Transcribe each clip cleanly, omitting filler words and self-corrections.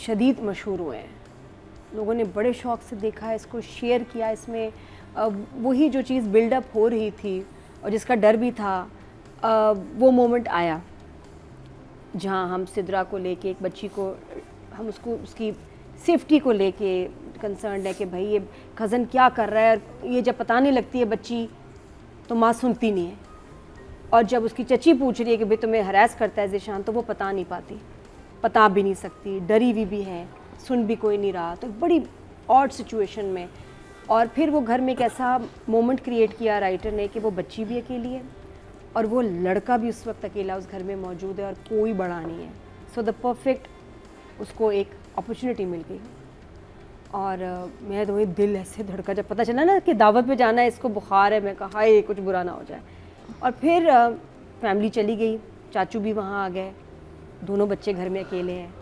शदीद मशहूर हुए हैं, लोगों ने बड़े शौक़ से देखा है इसको, शेयर किया। इसमें वही जो चीज़ बिल्डअप हो रही थी और जिसका डर भी था, वो मोमेंट आया जहाँ हम सिद्रा को लेके, एक बच्ची को, हम उसको उसकी सेफ्टी को लेके कंसर्न है कि भाई ये कज़न क्या कर रहा है, और ये जब पता नहीं लगती है बच्ची तो माँ सुनती नहीं है, और जब उसकी चची पूछ रही है कि भाई तुम्हें हरास करता है ज़ीशान, तो वो पता नहीं पाती, पता भी नहीं सकती, डरी हुई भी है, सुन भी कोई नहीं रहा। तो बड़ी ऑड सिचुएशन में, और फिर वो घर में एक ऐसा मोमेंट क्रिएट किया राइटर ने कि वो बच्ची भी अकेली है और वो लड़का भी उस वक्त अकेला उस घर में मौजूद है और कोई बड़ा नहीं है। सो द परफेक्ट उसको एक अपॉर्चुनिटी मिल गई। और मैं तो दिल ऐसे धड़का जब पता चला ना कि दावत पे जाना है, इसको बुखार है, मैं कहा हाय कुछ बुरा ना हो जाए। और फिर फैमिली चली गई, चाचू भी वहाँ आ गए, दोनों बच्चे घर में अकेले हैं,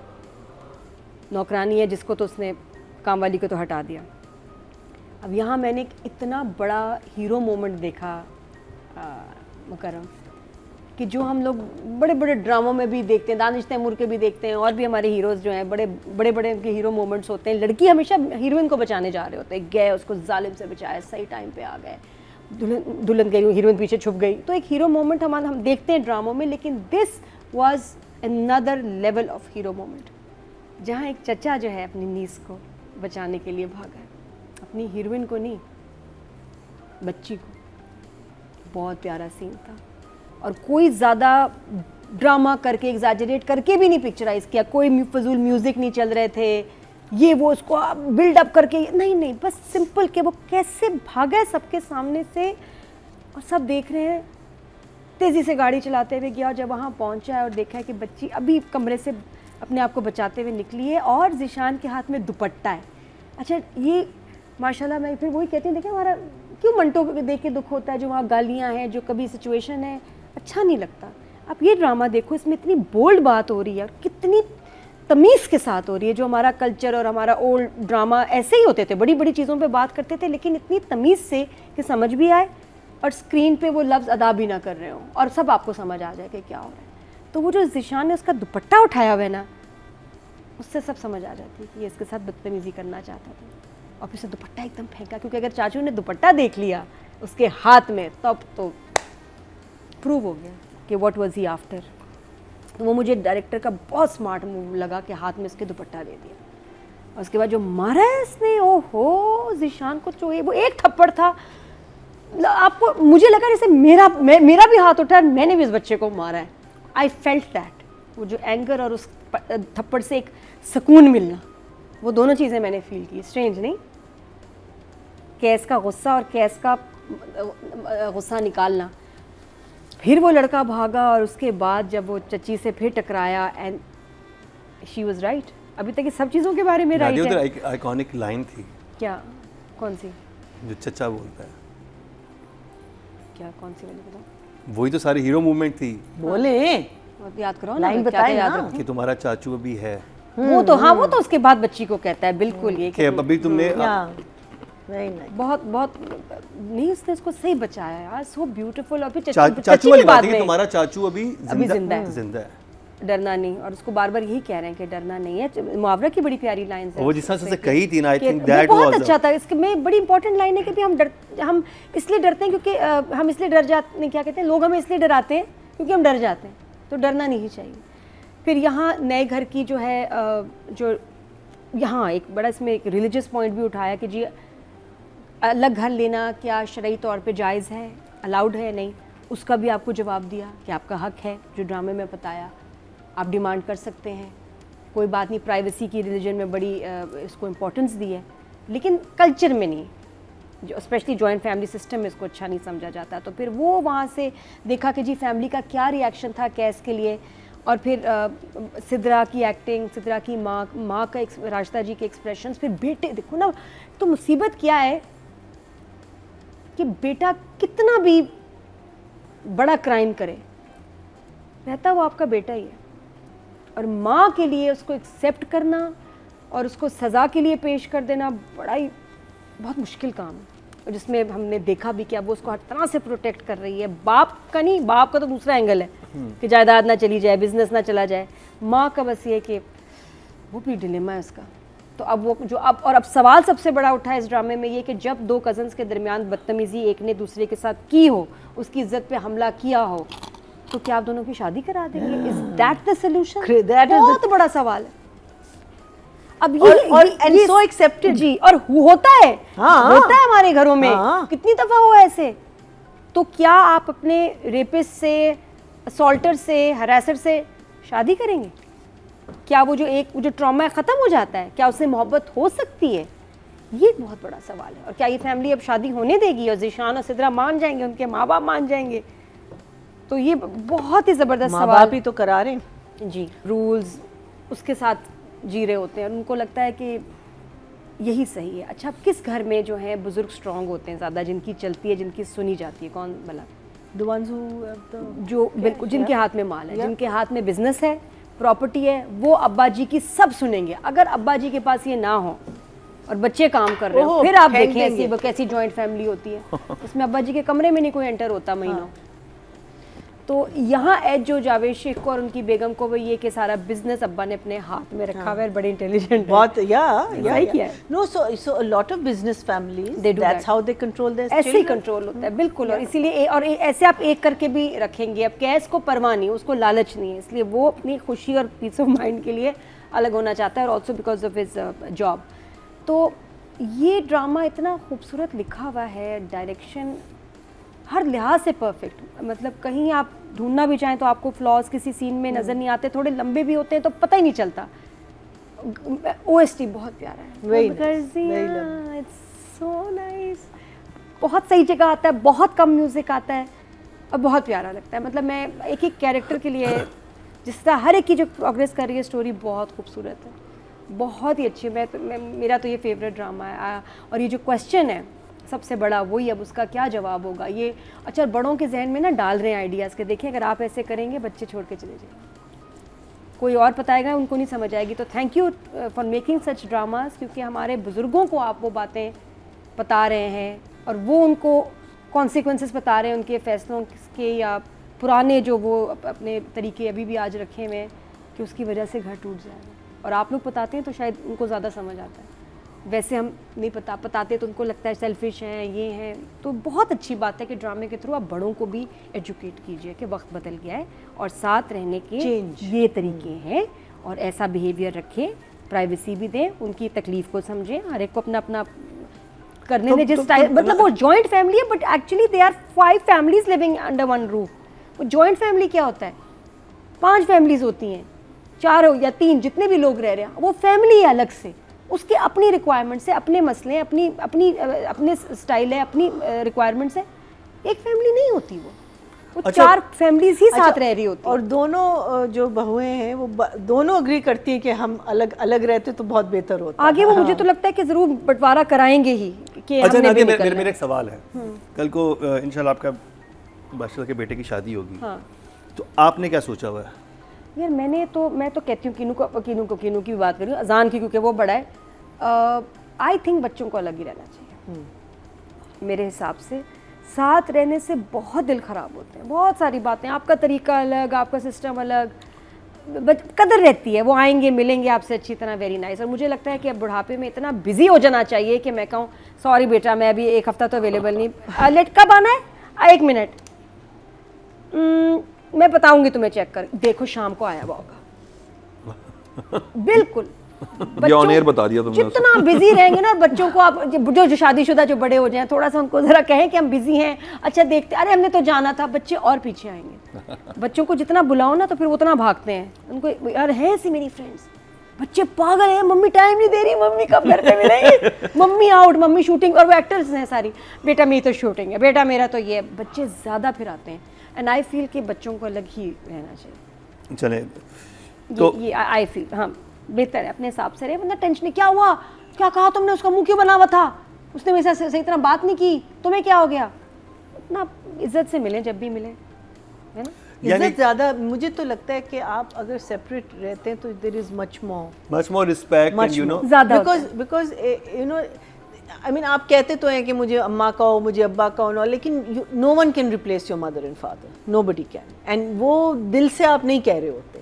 नौकरानी है जिसको तो उसने काम वाली को तो हटा दिया। अब यहाँ मैंने एक इतना बड़ा हीरो मोमेंट देखा मुकर्रम, कि जो हम लोग बड़े बड़े ड्रामों में भी देखते हैं, दानिश तैमूर के भी देखते हैं, और भी हमारे हीरोज़ जो हैं बड़े बड़े उनके हीरो मोमेंट्स होते हैं। लड़की हमेशा हीरोइन को बचाने जा रहे होते हैं, गए उसको जालिम से बचाया, सही टाइम पे आ गए, दुल्हन गई, हीरोइन पीछे छुप गई, तो एक हीरो मोमेंट हम देखते हैं ड्रामों में। लेकिन this was another level of hero moment, जहाँ एक चचा जो है अपनी नीस को बचाने के लिए भागा, अपनी हीरोइन को नहीं, बच्ची को। बहुत प्यारा सीन था, और कोई ज़्यादा ड्रामा करके, एग्जैजरेट करके भी नहीं पिक्चराइज किया, कोई फजूल म्यूज़िक नहीं चल रहे थे, ये वो उसको बिल्डअप करके, नहीं, बस सिंपल कि वो कैसे भागा सबके सामने से, और सब देख रहे हैं। तेज़ी से गाड़ी चलाते हुए गया, जब वहाँ पहुँचा है और देखा है कि बच्ची अभी कमरे से अपने आप को बचाते हुए निकली है, और ज़ीशान के हाथ में दुपट्टा है। अच्छा, ये माशाल्लाह, मैं फिर वही कहती हूँ, देखिए हमारा क्यों मंटो को देख के दुख होता है, जो वहाँ गालियाँ हैं, जो कभी सिचुएशन है, अच्छा नहीं लगता। आप ये ड्रामा देखो, इसमें इतनी बोल्ड बात हो रही है और कितनी तमीज़ के साथ हो रही है। जो हमारा कल्चर और हमारा ओल्ड ड्रामा ऐसे ही होते थे, बड़ी बड़ी चीज़ों पे बात करते थे, लेकिन इतनी तमीज़ से कि समझ भी आए और स्क्रीन पे वो लफ्ज़ अदा भी ना कर रहे हों, और सब आपको समझ आ जाए कि क्या हो रहा है। तो वो जो ज़ीशान ने उसका दुपट्टा उठाया हुआ है ना, उससे सब समझ आ जाती है कि ये इसके साथ बदतमीज़ी करना चाहता था। और फिर से दुपट्टा एकदम फेंका, क्योंकि अगर चाचू ने दुपट्टा देख लिया उसके हाथ में, तब तो प्रूव हो गया कि व्हाट वाज ही आफ्टर। तो वो मुझे डायरेक्टर का बहुत स्मार्ट मूव लगा कि हाथ में उसके दुपट्टा दे दिया, और उसके बाद जो मारा है इसने, ओहो, ज़ीशान को जो वो एक थप्पड़ था, आपको, मुझे लगा जैसे मेरा भी हाथ उठा, मैंने भी इस बच्चे को मारा है। आई फेल्ट दैट, वो जो एंगर और उस थप्पड़ से एक सुकून मिलना, वो दोनों चीज़ें मैंने फील की। स्ट्रेंज नहीं, कैस का गुस्सा और कैस का गुस्सा निकालना। फिर वो लड़का भागा, और उसके बाद जब वो चची से फिर टकराया, एंड शी वाज राइट। अभी तक ये सब चीज़ों के बारे में राइट है। एक आइकॉनिक लाइन थी, क्या, कौन सी? जो चचा बोलता है, क्या, कौन सी वाली बताओ? वही तो सारी हीरो मूवमेंट थी। बोले, याद करो, लाइन बताए ना कि तुम्हारा चाचू अभी है। वो तो हाँ, वो तो उसके बाद बच्ची को कहता है, बिल्कुल ये कि अभी तुमने नहीं बहुत नहीं, उसने उसको सही बचाया यार, सो ब्यूटीफुल। और फिर चाचू वाली बात है कि तुम्हारा चाचू अभी जिंदा है, डरना नहीं। और उसको बार बार यही कह रहे हैं कि डरना नहीं है। मुआवरा की बड़ी प्यारी लाइन है, वो जिस तरह से कही थी ना, आई थिंक दैट बहुत अच्छा था। इसके में बड़ी इंपॉर्टेंट लाइन है कि हम इसलिए डरते हैं क्योंकि हम इसलिए डर जाते हैं, क्या कहते हैं लोग, हमें इसलिए डराते हैं क्योंकि हम डर जाते हैं, तो डरना नहीं चाहिए। फिर यहाँ नए घर की जो है, जो यहाँ एक बड़ा इसमें एक रिलीजियस पॉइंट भी उठाया कि जी अलग घर लेना क्या शरई तौर पे जायज़ है, अलाउड है, नहीं, उसका भी आपको जवाब दिया कि आपका हक है, जो ड्रामे में बताया, आप डिमांड कर सकते हैं, कोई बात नहीं। प्राइवेसी की रिलीजन में बड़ी इसको इम्पोर्टेंस दी है, लेकिन कल्चर में नहीं, जो स्पेशली जॉइंट फैमिली सिस्टम में इसको अच्छा नहीं समझा जाता। तो फिर वो वहाँ से देखा कि जी फैमिली का क्या रिएक्शन था कैस के लिए। और फिर सिद्रा की एक्टिंग, सिद्रा की माँ का, राशिदा जी के एक्सप्रेशंस, फिर बेटे देखो ना, तो मुसीबत क्या है कि बेटा कितना भी बड़ा क्राइम करे, रहता वो आपका बेटा ही है, और माँ के लिए उसको एक्सेप्ट करना और उसको सज़ा के लिए पेश कर देना बड़ा ही बहुत मुश्किल काम है, जिसमें हमने देखा भी कि अब वो उसको हर तरह से प्रोटेक्ट कर रही है। बाप का नहीं, बाप का तो दूसरा एंगल है कि जायदाद ना चली जाए, बिजनेस ना चला जाए। माँ का बस ये कि वो भी डिलेमा है इसका। तो अब वो जो अब सवाल सबसे बड़ा उठा है इस ड्रामे में ये कि जब दो कजन्स के दरमियान बदतमीजी एक ने दूसरे के साथ की हो, उसकी इज्जत पे हमला किया हो, तो क्या आप दोनों की शादी करा देंगे? Is that the solution? बहुत बड़ा सवाल है। अब ये सो एक्सेप्टेड जी, और होता है, हाँ, होता है हमारे घरों में, हाँ, कितनी दफा हुआ ऐसे। तो क्या आप अपने रेपिस्ट से, असॉल्टर से, हरासर से शादी करेंगे? क्या वो जो ट्रॉमा खत्म हो जाता है, क्या उससे मोहब्बत हो सकती है? ये एक बहुत बड़ा सवाल है। और क्या ये फैमिली अब शादी होने देगी और ज़ीशान और सिद्रा मान जाएंगे, उनके माँ बाप मान जाएंगे? तो ये बहुत ही ज़बरदस्त सवाल। माँ बाप ही तो करा रहे हैं जी, रूल्स उसके साथ जी रहे होते हैं और उनको लगता है कि यही सही है। अच्छा, अब किस घर में जो है बुजुर्ग स्ट्रांग होते हैं ज़्यादा, जिनकी चलती है, जिनकी सुनी जाती है? कौन भला? the ones who have the जो बिल्कुल जिनके हाथ में माल है, जिनके हाथ में बिजनेस है, प्रॉपर्टी है, वो अब्बा जी की सब सुनेंगे। अगर अब्बा जी के पास ये ना हो और बच्चे काम कर रहे हो, फिर आप देखें ऐसी वो कैसी जॉइंट फैमिली होती है, उसमें अब्बा जी के कमरे में नहीं कोई एंटर होता महीनों। तो यहाँ एज जो जावेद शेख को और उनकी बेगम को वो ये कि सारा बिजनेस अब्बा ने अपने हाथ में रखा हुआ है, बड़े इंटेलिजेंट बहुत सही किया है। No so a lot of business families They do that's that. How they control their ऐसे ही कंट्रोल होता है, बिल्कुल। और इसीलिए और ऐसे आप एक करके भी रखेंगे। अब कैस को परवाह नहीं, उसको लालच नहीं है, इसलिए वो अपनी खुशी और पीस ऑफ माइंड के लिए अलग होना चाहता है, और also because of his job. तो ये ड्रामा इतना खूबसूरत लिखा हुआ है, डायरेक्शन हर लिहाज से परफेक्ट। मतलब कहीं आप ढूंढना भी चाहें तो आपको फ्लॉज किसी सीन में नज़र नहीं आते, थोड़े लंबे भी होते हैं तो पता ही नहीं चलता। OST बहुत प्यारा है, इट्स सो नाइस, बहुत सही जगह आता है, बहुत कम म्यूज़िक आता है और बहुत प्यारा लगता है। मतलब मैं एक एक कैरेक्टर के लिए जिस तरह हर एक की जो प्रोग्रेस कर रही है स्टोरी बहुत खूबसूरत है, बहुत ही अच्छी है। मेरा तो ये फेवरेट ड्रामा है। और ये जो क्वेश्चन है सबसे बड़ा वही, अब उसका क्या जवाब होगा ये। अच्छा, बड़ों के जहन में ना डाल रहे हैं आइडियाज़ के, देखिए अगर आप ऐसे करेंगे बच्चे छोड़ के चले जाएंगे, कोई और बताएगा उनको नहीं समझ आएगी। तो thank you for making such dramas, क्योंकि हमारे बुज़ुर्गों को आप वो बातें बता रहे हैं और वो उनको कॉन्सिक्वेंसेस बता रहे हैं उनके फैसलों के, या पुराने जो वो अपने तरीके अभी भी आज रखे हुए हैं कि उसकी वजह से घर टूट जाएगा। और आप लोग बताते हैं तो शायद उनको ज़्यादा समझ आता है, वैसे हम नहीं बताते तो उनको लगता है सेल्फिश हैं, ये हैं। तो बहुत अच्छी बात है कि ड्रामे के थ्रू आप बड़ों को भी एजुकेट कीजिए कि वक्त बदल गया है और साथ रहने के ये तरीके हैं, और ऐसा बिहेवियर रखें, प्राइवेसी भी दें, उनकी तकलीफ़ को समझें, हर एक को अपना अपना करने दें जिस टाइम। मतलब वो जॉइंट फैमिली है but actually they are 5 families living under one roof. वो जॉइंट फैमिली क्या होता है? 5 फैमिलीज होती हैं, 4 या 3 जितने भी लोग रह रहे हैं, वो फैमिली है अलग से, उसके अपनी रिक्वायरमेंट्स है, अपने मसले हैं, अपने स्टाइल है, अपनी रिक्वायरमेंट्स है। एक फैमिली नहीं होती वो अच्छा, 4 फैमिलीज ही साथ रह रही होती। और दोनों जो बहुएं हैं वो दोनों अग्री करती है कि हम अलग अलग रहते तो बहुत बेहतर होता। आगे वो मुझे तो लगता है कि जरूर बंटवारा कराएंगे ही कि अच्छा हमने भी नादिया, मेरा एक सवाल है। कल को इंशाल्लाह आपका बादशाह के बेटे की शादी होगी, तो आपने क्या सोचा हुआ है? यार मैं तो कहती हूँ कीनू की बात करूँ, अजान की, क्योंकि वो बड़ा है। आई थिंक बच्चों को अलग ही रहना चाहिए। मेरे हिसाब से साथ रहने से बहुत दिल ख़राब होते हैं, बहुत सारी बातें, आपका तरीका अलग, आपका सिस्टम अलग, कदर रहती है। वो आएंगे, मिलेंगे आपसे अच्छी तरह, वेरी नाइस। और मुझे लगता है कि अब बुढ़ापे में इतना बिजी हो जाना चाहिए कि मैं कहूँ सॉरी बेटा मैं अभी 1 हफ्ता तो अवेलेबल नहीं, लेट कब आना है? 1 मिनट, मैं बताऊंगी तुम्हें, चेक कर देखो शाम को आया हुआ होगा। बिल्कुल बता दिया तुमने। जितना बिजी रहेंगे ना, बच्चों को आप जो शादीशुदा जो बड़े हो जाएं, थोड़ा सा उनको जरा कहें कि हम बिजी हैं, अच्छा देखते, अरे हमने तो जाना था, बच्चे और पीछे आएंगे। बच्चों को जितना बुलाओ ना तो फिर उतना भागते हैं। उनको यार है ऐसी मेरी फ्रेंड्स, बच्चे पागल हैं, मम्मी टाइम नहीं दे रही, मम्मी कब घर पे मिलेंगे, मम्मी आउट, मम्मी शूटिंग, और वो एक्टर्स हैं सारी, बेटा मेरी तो शूटिंग है, बेटा मेरा तो ये, बच्चे ज़्यादा फिर आते हैं। एंड आई फील कि बच्चों को अलग ही रहना चाहिए। चले तो ये आई फील हाँ बेहतर है, अपने हिसाब से रहे, वरना टेंशन। क्या हुआ, क्या कहा तुमने, उसका मुंह क्यों बना हुआ था, उसने मेरे साथ सही तरह बात नहीं की, तुम्हें क्या हो गया? इतना इज्जत से मिले जब भी मिले, है ना। इज्जत ज़्यादा मुझे तो लगता है कि आप अगर सेपरेट रहते हैं तो there is much more respect and you know ज़्यादा because you know I mean आप कहते तो हैं कि मुझे अम्मा का हो, मुझे अब्बा का हो, लेकिन no one can replace your mother and father, nobody can. And वो दिल से आप नहीं कह रहे होते,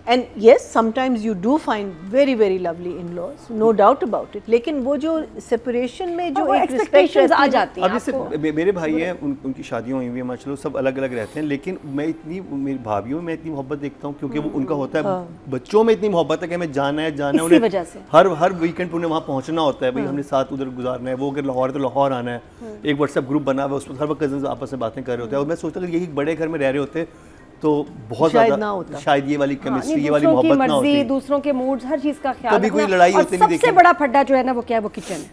And yes, sometimes you do find very very lovely in-laws, no doubt about it. लेकिन वो जो separation में जो वो एक respect expectations रहती आ है, जाती हैं अब जैसे आपको। मेरे भाई हैं, उनकी शादियाँ हुई हुई हैं माशाल्लाह, सब अलग अलग रहते हैं, लेकिन मैं इतनी मेरी भाभीयों में मैं इतनी मोहब्बत देखता हूँ क्योंकि वो उनका होता है, बच्चों में इतनी मोहब्बत है कि हमें जाना है इसी वजह से। हर वीकेंड पर उन्हें वहाँ पहुँचना होता है, भाई हमने साथ उधर गुजारना है, वो अगर लाहौर है तो लाहौर आना है, एक व्हाट्सएप ग्रुप बना हुआ है, उसमें हर वक्त कजन्स आपस में बातें कर रहे होते हैं। और मैं सोचता हूँ कि यही बड़े घर में रह रहे होते तो बहुत शायद ज़्यादा ना होता। शायद ये वाली हाँ, केमिस्ट्री, नहीं, ये वाली दूसरों की मोहब्बत ना मर्जी, होती। दूसरों के मूड्स, हर चीज़ का ख्याल कभी कोई रखना। लड़ाई और होती नहीं सबसे देखी। बड़ा फड्डा जो है ना वो क्या है, वो किचन है।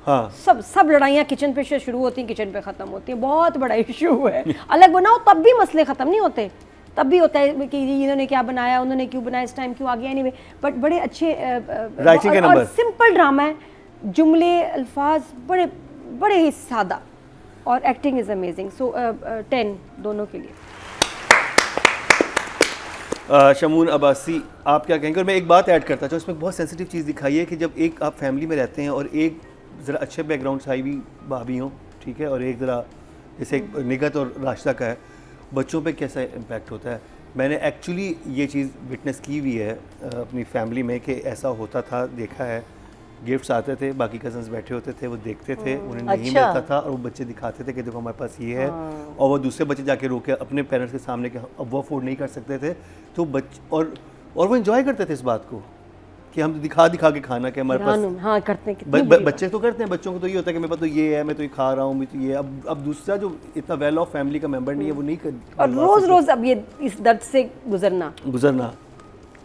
हाँ, सब लड़ाइयाँ किचन पे से शुरू होती हैं, किचन पे ख़त्म होती हैं। बहुत बड़ा इशू है। अलग बनाओ तब भी मसले ख़त्म नहीं होते, तब भी होता है कि इन्होंने क्या बनाया, उन्होंने क्यों बनाया, इस टाइम क्यों आ गया, एनीवे। बट बड़े अच्छे राइटिंग के और नंबर। सिंपल ड्रामा है, जुमले अल्फाज बड़े बड़े ही सादा, और एक्टिंग इज़ अमेजिंग। सो 10 दोनों के लिए। शमून अब्बासी, आप क्या कहेंगे? और मैं एक बात ऐड करता चाहूँ, इसमें बहुत सेंसिटिव चीज़ दिखाई है कि जब एक आप फैमिली में रहते हैं और एक ज़रा अच्छे बैकग्राउंड से आई हुई भाभी हो, ठीक है, और एक ज़रा जैसे एक निगत और रास्ता का है, बच्चों पे कैसा इम्पैक्ट होता है? मैंने एक्चुअली ये चीज़ विटनेस की हुई है अपनी फैमिली में कि ऐसा होता था, देखा है। गिफ्ट्स आते थे, बाकी कजन्स बैठे होते थे, वो देखते थे, उन्हें नहीं अच्छा। मिलता था, और वो बच्चे दिखाते थे कि देखो हमारे पास ये है, और वो दूसरे बच्चे जाके रोके अपने पेरेंट्स के सामने कि अब वो अफोर्ड नहीं कर सकते थे, तो बच्चे और वो एंजॉय करते थे इस बात को कि हम दिखा के खाना कि हमारे पास। हाँ, करते हैं, कितनी बुरी बच्चे तो करते हैं, बच्चों को तो ये होता है कि मेरे पास तो ये है, मैं तो ये खा रहा हूँ, मैं तो ये। अब दूसरा जो इतना वेल ऑफ फैमिली का मेंबर नहीं है, वो नहीं कर और रोज़ अब ये इस दर्द से गुजरना।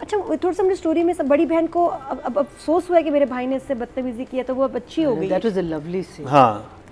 अच्छा, थोड़ा सा अपनी स्टोरी में सब बड़ी बहन को अब अफसोस हुआ है कि मेरे भाई ने इससे बदतमीजी किया, तो वो अब अच्छी हो गई। That was a lovely scene. हाँ,